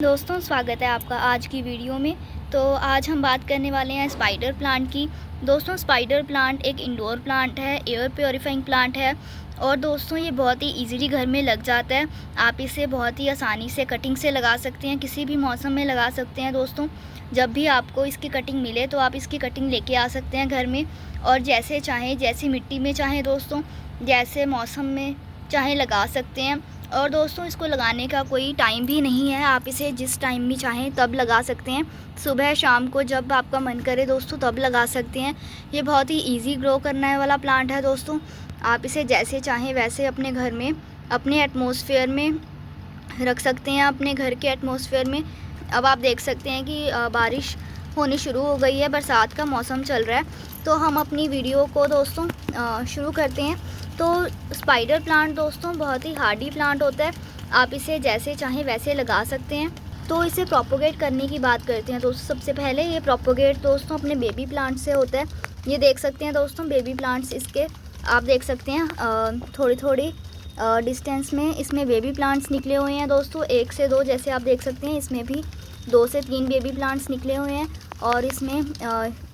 दोस्तों स्वागत है आपका आज की वीडियो में। तो आज हम बात करने वाले हैं स्पाइडर प्लांट की। दोस्तों स्पाइडर प्लांट एक इंडोर प्लांट है, एयर प्योरीफाइंग प्लांट है और दोस्तों ये बहुत ही इजीली घर में लग जाता है। आप इसे बहुत ही आसानी से कटिंग से लगा सकते हैं, किसी भी मौसम में लगा सकते हैं। दोस्तों जब भी आपको इसकी कटिंग मिले तो आप इसकी कटिंग लेके आ सकते हैं घर में और जैसे चाहें, जैसी मिट्टी में चाहें दोस्तों, जैसे मौसम में चाहें लगा सकते हैं। और दोस्तों इसको लगाने का कोई टाइम भी नहीं है, आप इसे जिस टाइम भी चाहें तब लगा सकते हैं। सुबह शाम को जब आपका मन करे दोस्तों तब लगा सकते हैं। ये बहुत ही इजी ग्रो करने वाला प्लांट है दोस्तों। आप इसे जैसे चाहें वैसे अपने घर में, अपने एटमॉस्फेयर में रख सकते हैं, अपने घर के एटमॉस्फेयर में। अब आप देख सकते हैं कि बारिश होनी शुरू हो गई है, बरसात का मौसम चल रहा है। तो हम अपनी वीडियो को दोस्तों शुरू करते हैं। तो स्पाइडर प्लांट दोस्तों बहुत ही हार्डी प्लांट होता है, आप इसे जैसे चाहें वैसे लगा सकते हैं। तो इसे प्रोपोगेट करने की बात करते हैं दोस्तों। सबसे पहले ये प्रोपोगेट दोस्तों अपने बेबी प्लांट से होता है। ये देख सकते हैं दोस्तों बेबी प्लांट्स इसके, आप देख सकते हैं थोड़ी थोड़ी डिस्टेंस में इसमें बेबी प्लांट्स निकले हुए हैं दोस्तों, 1 से 2 जैसे आप देख सकते हैं। इसमें भी 2 से 3 बेबी प्लांट्स निकले हुए हैं और इसमें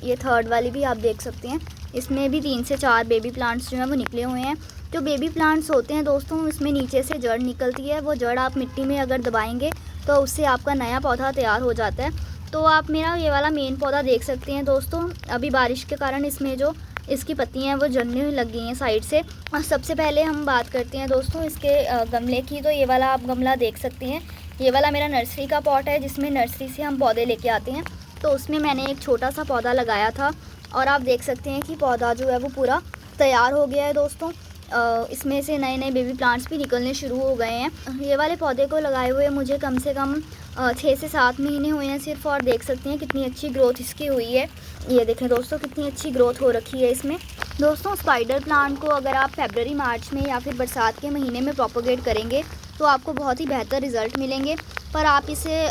ये थर्ड वाली भी आप देख सकते हैं, इसमें भी 3 से 4 बेबी प्लांट्स जो हैं वो निकले हुए हैं। जो बेबी प्लांट्स होते हैं दोस्तों इसमें नीचे से जड़ निकलती है, वो जड़ आप मिट्टी में अगर दबाएंगे तो उससे आपका नया पौधा तैयार हो जाता है। तो आप मेरा ये वाला मेन पौधा देख सकते हैं दोस्तों, अभी बारिश के कारण इसमें जो इसकी पत्तियां हैं वो जलने लग गई हैं साइड से। और सबसे पहले हम बात करते हैं दोस्तों इसके गमले की। तो ये वाला आप गमला देख सकते हैं, ये वाला मेरा नर्सरी का पॉट है जिसमें नर्सरी से हम पौधे लेके आते हैं। तो उसमें मैंने एक छोटा सा पौधा लगाया था और आप देख सकते हैं कि पौधा जो है वो पूरा तैयार हो गया है दोस्तों। इसमें से नए नए बेबी प्लांट्स भी निकलने शुरू हो गए हैं। ये वाले पौधे को लगाए हुए मुझे कम से कम 6 से 7 महीने हुए हैं सिर्फ, और देख सकते हैं कितनी अच्छी ग्रोथ इसकी हुई है। ये देखें दोस्तों कितनी अच्छी ग्रोथ हो रखी है इसमें। दोस्तों स्पाइडर प्लांट को अगर आप फरवरी मार्च में या फिर बरसात के महीने में प्रोपोगेट करेंगे तो आपको बहुत ही बेहतर रिज़ल्ट मिलेंगे। पर आप इसे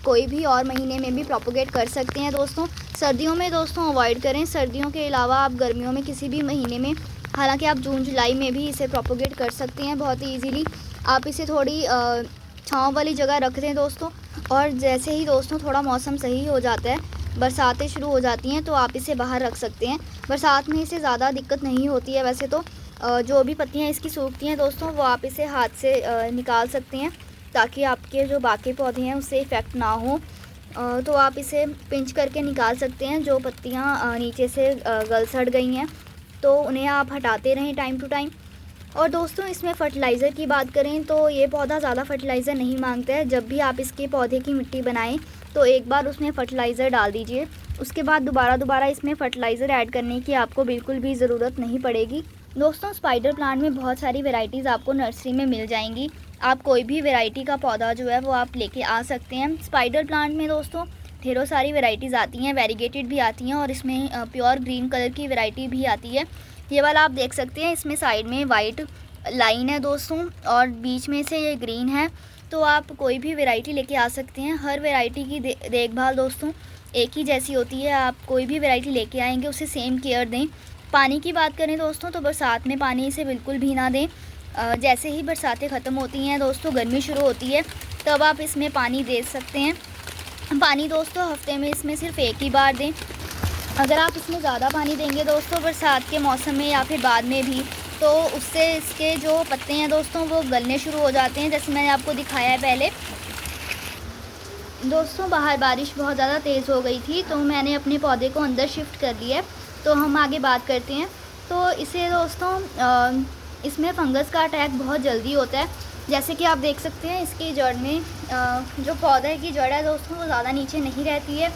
कोई भी और महीने में भी प्रोपोगेट कर सकते हैं दोस्तों। सर्दियों में दोस्तों अवॉइड करें, सर्दियों के अलावा आप गर्मियों में किसी भी महीने में, हालांकि आप जून जुलाई में भी इसे प्रोपोगेट कर सकते हैं बहुत ही इजीली। आप इसे थोड़ी छांव वाली जगह रख दें दोस्तों, और जैसे ही दोस्तों थोड़ा मौसम सही हो जाता है, बरसातें शुरू हो जाती हैं, तो आप इसे बाहर रख सकते हैं। बरसात में इसे ज़्यादा दिक्कत नहीं होती है वैसे तो। जो भी पत्तियाँ इसकी सूखती हैं दोस्तों वो आप इसे हाथ से निकाल सकते हैं ताकि आपके जो बाकी पौधे हैं उससे इफ़ेक्ट ना हो। तो आप इसे पिंच करके निकाल सकते हैं। जो पत्तियाँ नीचे से गल सड़ गई हैं तो उन्हें आप हटाते रहें टाइम टू टाइम। और दोस्तों इसमें फ़र्टिलाइज़र की बात करें तो ये पौधा ज़्यादा फ़र्टिलाइज़र नहीं मांगता है। जब भी आप इसके पौधे की मिट्टी बनाएं तो एक बार उसमें फ़र्टिलाइज़र डाल दीजिए, उसके बाद दोबारा इसमें फ़र्टिलाइज़र ऐड करने की आपको बिल्कुल भी ज़रूरत नहीं पड़ेगी। दोस्तों स्पाइडर प्लांट में बहुत सारी वैरायटीज़ आपको नर्सरी में मिल जाएंगी। आप कोई भी वैरायटी का पौधा जो है वो आप लेके आ सकते हैं। स्पाइडर प्लांट में दोस्तों ढेरों सारी वैरायटीज़ आती हैं, वेरीगेटेड भी आती हैं और इसमें प्योर ग्रीन कलर की वैरायटी भी आती है। ये वाला आप देख सकते हैं, इसमें साइड में वाइट लाइन है दोस्तों और बीच में से ये ग्रीन है। तो आप कोई भी वैरायटी लेके आ सकते हैं। हर वैरायटी की देखभाल दोस्तों एक ही जैसी होती है। आप कोई भी वैरायटी लेके आएंगे उसे सेम केयर दें। पानी की बात करें दोस्तों तो बरसात में पानी इसे बिल्कुल भी ना दें। जैसे ही बरसातें ख़त्म होती हैं दोस्तों, गर्मी शुरू होती है, तब आप इसमें पानी दे सकते हैं। पानी दोस्तों हफ्ते में इसमें सिर्फ 1 ही बार दें। अगर आप इसमें ज़्यादा पानी देंगे दोस्तों बरसात के मौसम में या फिर बाद में भी, तो उससे इसके जो पत्ते हैं दोस्तों वो गलने शुरू हो जाते हैं, जैसे मैंने आपको दिखाया है पहले। दोस्तों बाहर बारिश बहुत ज़्यादा तेज़ हो गई थी तो मैंने अपने पौधे को अंदर शिफ्ट कर लिया है। तो हम आगे बात करते हैं। तो इसे दोस्तों इसमें फंगस का अटैक बहुत जल्दी होता है। जैसे कि आप देख सकते हैं इसकी जड़ में जो पौधे की जड़ है दोस्तों वो ज़्यादा नीचे नहीं रहती है,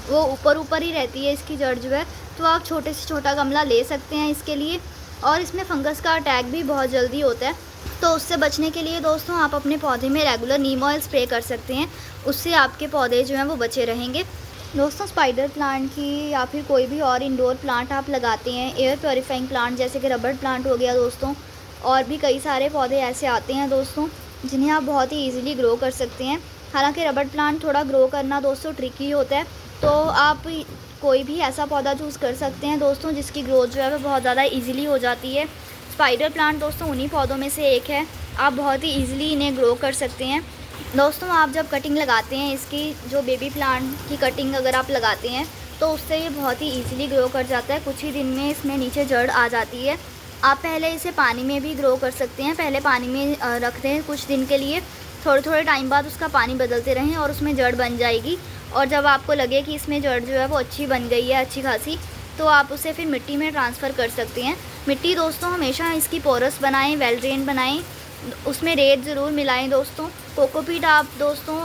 वो ऊपर ही रहती है इसकी जड़ जो है। तो आप छोटे से छोटा गमला ले सकते हैं इसके लिए। और इसमें फंगस का अटैक भी बहुत जल्दी होता है, तो उससे बचने के लिए दोस्तों आप अपने पौधे में रेगुलर नीम ऑयल स्प्रे कर सकते हैं, उससे आपके पौधे जो हैं वो बचे रहेंगे। दोस्तों स्पाइडर प्लांट की या फिर कोई भी और इंडोर प्लांट आप लगाते हैं, एयर प्योरीफाइंग प्लांट जैसे कि रबर प्लांट हो गया दोस्तों, और भी कई सारे पौधे ऐसे आते हैं दोस्तों जिन्हें आप बहुत ही ईजिली ग्रो कर सकते हैं। हालांकि रबर प्लांट थोड़ा ग्रो करना दोस्तों ट्रिकी होता है, तो आप कोई भी ऐसा पौधा चूज़ कर सकते हैं दोस्तों जिसकी ग्रोथ जो है वो बहुत ज़्यादा ईजिली हो जाती है। स्पाइडर प्लांट दोस्तों उन्हीं पौधों में से एक है, आप बहुत ही ईजिली इन्हें ग्रो कर सकते हैं। दोस्तों आप जब कटिंग लगाते हैं इसकी, जो बेबी प्लांट की कटिंग अगर आप लगाते हैं तो उससे ये बहुत ही इजीली ग्रो कर जाता है। कुछ ही दिन में इसमें नीचे जड़ आ जाती है। आप पहले इसे पानी में भी ग्रो कर सकते हैं। पहले पानी में रख दें कुछ दिन के लिए, थोड़े थोड़े टाइम बाद उसका पानी बदलते रहें और उसमें जड़ बन जाएगी। और जब आपको लगे कि इसमें जड़ जो है वो अच्छी बन गई है, अच्छी खासी, तो आप उसे फिर मिट्टी में ट्रांसफ़र कर सकते हैं। मिट्टी दोस्तों हमेशा इसकी पोरस बनाएं, वेल ड्रेन बनाएं, उसमें रेत ज़रूर मिलाएं दोस्तों। कोकोपीट आप दोस्तों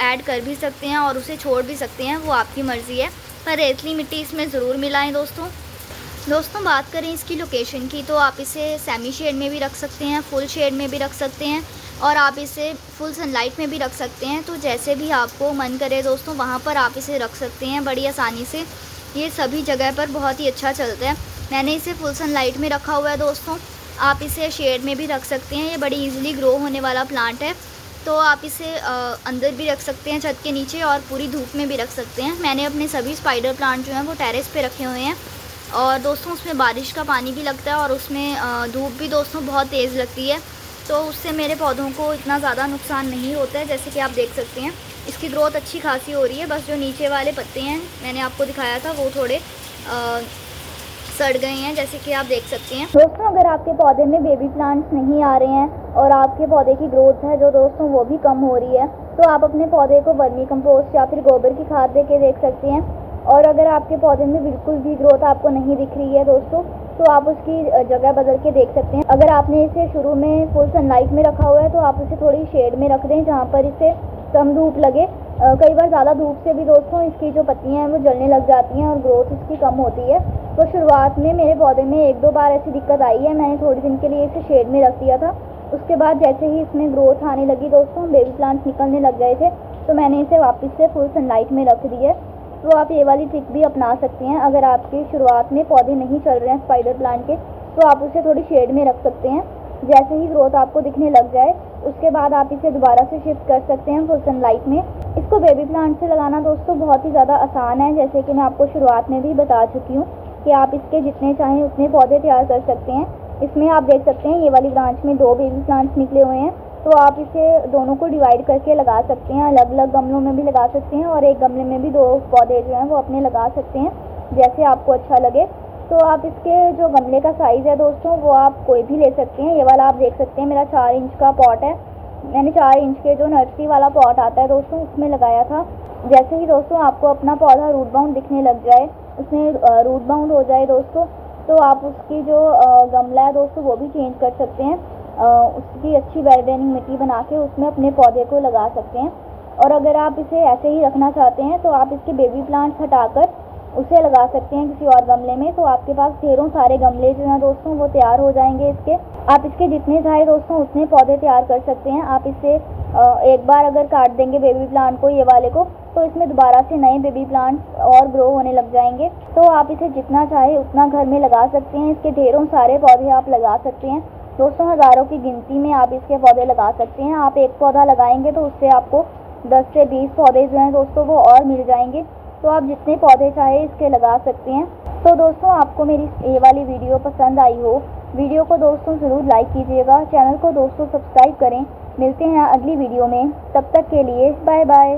ऐड कर भी सकते हैं और उसे छोड़ भी सकते हैं, वो आपकी मर्ज़ी है, पर रेतली मिट्टी इसमें ज़रूर मिलाएं दोस्तों बात करें इसकी लोकेशन की, तो आप इसे सेमी शेड में भी रख सकते हैं, फुल शेड में भी रख सकते हैं और आप इसे फुल सनलाइट में भी रख सकते हैं। तो जैसे भी आपको मन करे दोस्तों वहाँ पर आप इसे रख सकते हैं बड़ी आसानी से। ये सभी जगह पर बहुत ही अच्छा चलता है। मैंने इसे फुल सनलाइट में रखा हुआ है दोस्तों। आप इसे शेड में भी रख सकते हैं। ये बड़ी ईजिली ग्रो होने वाला प्लांट है, तो आप इसे अंदर भी रख सकते हैं, छत के नीचे, और पूरी धूप में भी रख सकते हैं। मैंने अपने सभी स्पाइडर प्लांट जो हैं वो टेरेस पे रखे हुए हैं और दोस्तों उसमें बारिश का पानी भी लगता है और उसमें धूप भी दोस्तों बहुत तेज़ लगती है, तो उससे मेरे पौधों को इतना ज़्यादा नुकसान नहीं होता है। जैसे कि आप देख सकते हैं इसकी ग्रोथ अच्छी खासी हो रही है। बस जो नीचे वाले पत्ते हैं मैंने आपको दिखाया था वो थोड़े सड़ गए हैं, जैसे कि आप देख सकते हैं। दोस्तों अगर आपके पौधे में बेबी प्लांट्स नहीं आ रहे हैं और आपके पौधे की ग्रोथ है जो दोस्तों वो भी कम हो रही है, तो आप अपने पौधे को वर्मी कंपोस्ट या फिर गोबर की खाद दे के देख सकते हैं। और अगर आपके पौधे में बिल्कुल भी ग्रोथ आपको नहीं दिख रही है दोस्तों, तो आप उसकी जगह बदल के देख सकते हैं। अगर आपने इसे शुरू में फुल सनलाइट में रखा हुआ है तो आप इसे थोड़ी शेड में रख दें जहाँ पर इसे कम धूप लगे। कई बार ज़्यादा धूप से भी दोस्तों इसकी जो पत्तियाँ हैं वो जलने लग जाती हैं और ग्रोथ इसकी कम होती है। तो शुरुआत में मेरे पौधे में 1-2 बार ऐसी दिक्कत आई है। मैंने थोड़े दिन के लिए इसे शेड में रख दिया था। उसके बाद जैसे ही इसमें ग्रोथ आने लगी दोस्तों, बेबी प्लांट्स निकलने लग गए थे, तो मैंने इसे वापस से फुल सनलाइट में रख दिया। तो आप ये वाली ट्रिक भी अपना सकते हैं। अगर आपके शुरुआत में पौधे नहीं चल रहे हैं स्पाइडर प्लांट के, तो आप उसे थोड़ी शेड में रख सकते हैं। जैसे ही ग्रोथ आपको दिखने लग जाए उसके बाद आप इसे दोबारा से शिफ्ट कर सकते हैं फुल सनलाइट में। इसको बेबी प्लांट से लगाना दोस्तों बहुत ही ज़्यादा आसान है, जैसे कि मैं आपको शुरुआत में भी बता चुकी हूँ कि आप इसके जितने चाहें उतने पौधे तैयार कर सकते हैं। इसमें आप देख सकते हैं ये वाली ब्रांच में 2 बेबी प्लांट्स निकले हुए हैं, तो आप इसे दोनों को डिवाइड करके लगा सकते हैं। अलग अलग गमलों में भी लगा सकते हैं और एक गमले में भी 2 पौधे जो हैं वो अपने लगा सकते हैं, जैसे आपको अच्छा लगे। तो आप इसके जो गमले का साइज़ है दोस्तों वो आप कोई भी ले सकते हैं। ये वाला आप देख सकते हैं मेरा 4 इंच का पॉट है। मैंने 4 इंच के जो नर्सरी वाला पॉट आता है दोस्तों उसमें लगाया था। जैसे ही दोस्तों आपको अपना पौधा रूट बाउंड दिखने लग जाए, उसमें रूट बाउंड हो जाए दोस्तों, तो आप उसकी जो गमला है दोस्तों वो भी चेंज कर सकते हैं। उसकी अच्छी वेल ड्रेनिंग मिट्टी बना के उसमें अपने पौधे को लगा सकते हैं। और अगर आप इसे ऐसे ही रखना चाहते हैं तो आप इसके बेबी प्लांट्स हटाकर उसे लगा सकते हैं किसी और गमले में। तो आपके पास ढेरों सारे गमले जो हैं दोस्तों वो तैयार हो जाएंगे इसके। आप इसके जितने चाहे दोस्तों उतने पौधे तैयार कर सकते हैं। आप इसे एक बार अगर काट देंगे बेबी प्लांट को, ये वाले को, तो इसमें दोबारा से नए बेबी प्लांट्स और ग्रो होने लग जाएंगे। तो आप इसे जितना चाहे उतना घर में लगा सकते हैं। इसके ढेरों सारे पौधे आप लगा सकते हैं दोस्तों, हज़ारों की गिनती में आप इसके पौधे लगा सकते हैं। आप एक पौधा लगाएंगे तो उससे आपको 10 से 20 पौधे जो हैं दोस्तों वो और मिल जाएंगे। तो आप जितने पौधे चाहे इसके लगा सकते हैं। तो दोस्तों आपको मेरी ये वाली वीडियो पसंद आई हो, वीडियो को दोस्तों ज़रूर लाइक कीजिएगा, चैनल को दोस्तों सब्सक्राइब करें। मिलते हैं अगली वीडियो में, तब तक के लिए बाय बाय।